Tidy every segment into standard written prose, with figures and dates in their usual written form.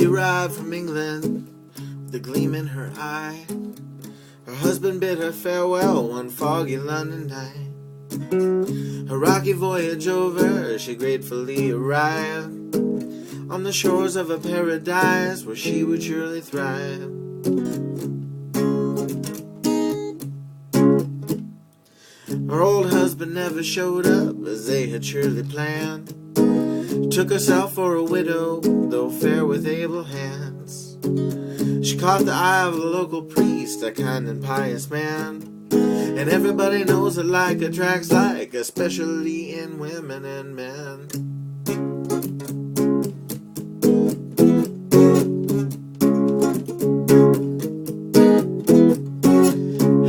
She arrived from England with a gleam in her eye. Her husband bid her farewell one foggy London night. Her rocky voyage over, she gratefully arrived on the shores of a paradise where she would surely thrive. Her old husband never showed up as they had surely planned. She took herself for a widow, though fair with able hands. She caught the eye of a local priest, a kind and pious man. And everybody knows that like attracts like, especially in women and men.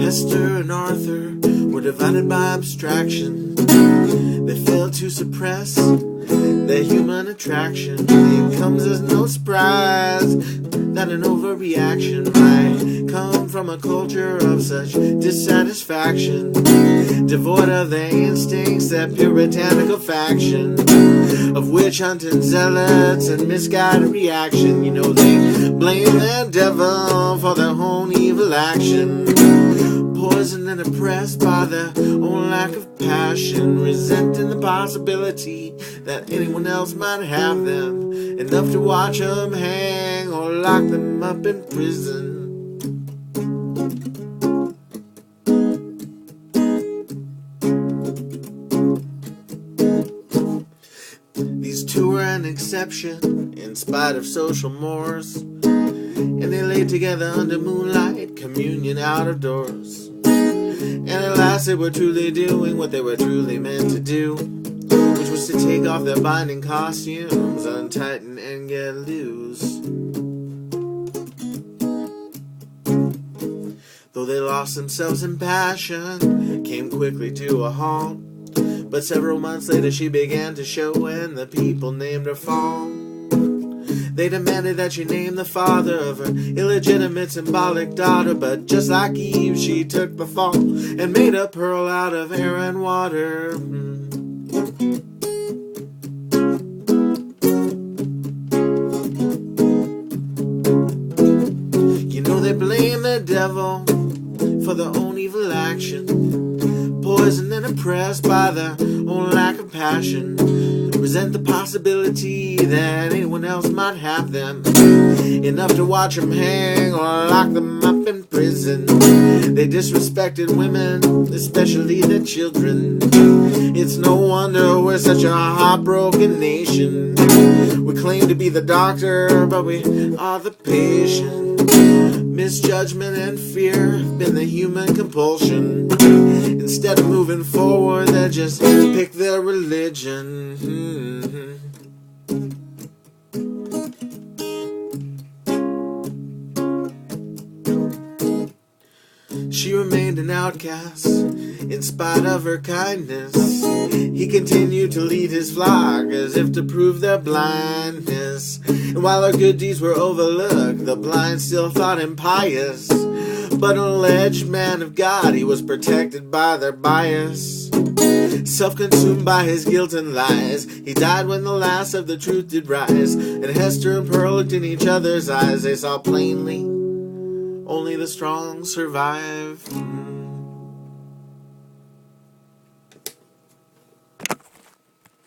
Hester and Arthur were divided by abstraction. They failed to suppress their human attraction. It comes as no surprise that an overreaction might come from a culture of such dissatisfaction, devoid of their instincts, that puritanical faction of witch-hunting zealots and misguided reaction. You know, they blame the devil for their own evil action, poisoned and oppressed by their own lack of passion, resenting the possibility that anyone else might have them, enough to watch them hang or lock them up in prison. These two were an exception in spite of social mores, and they lay together under moonlight, communion out of doors. And at last they were truly doing what they were truly meant to do, which was to take off their binding costumes, untighten and get loose. Though they lost themselves in passion, came quickly to a halt. But several months later she began to show, and the people named her fall. They demanded that she name the father of her illegitimate symbolic daughter, but just like Eve, she took the fall and made a pearl out of air and water. You know, they blame the devil for their own evil action, poisoned and oppressed by their own lack of passion, resent the possibility that anyone else might have them, enough to watch them hang or lock them up in prison. They disrespected women, especially their children. It's no wonder we're such a heartbroken nation. We claim to be the doctor, but we are the patient. Misjudgment and fear have been the human compulsion. Instead of moving forward, they just pick their religion. She remained an outcast in spite of her kindness. He continued to lead his flock as if to prove their blindness. And while her good deeds were overlooked, the blind still thought him pious. But an alleged man of God, he was protected by their bias. Self-consumed by his guilt and lies, he died when the last of the truth did rise. And Hester and Pearl looked in each other's eyes. They saw plainly only the strong survive.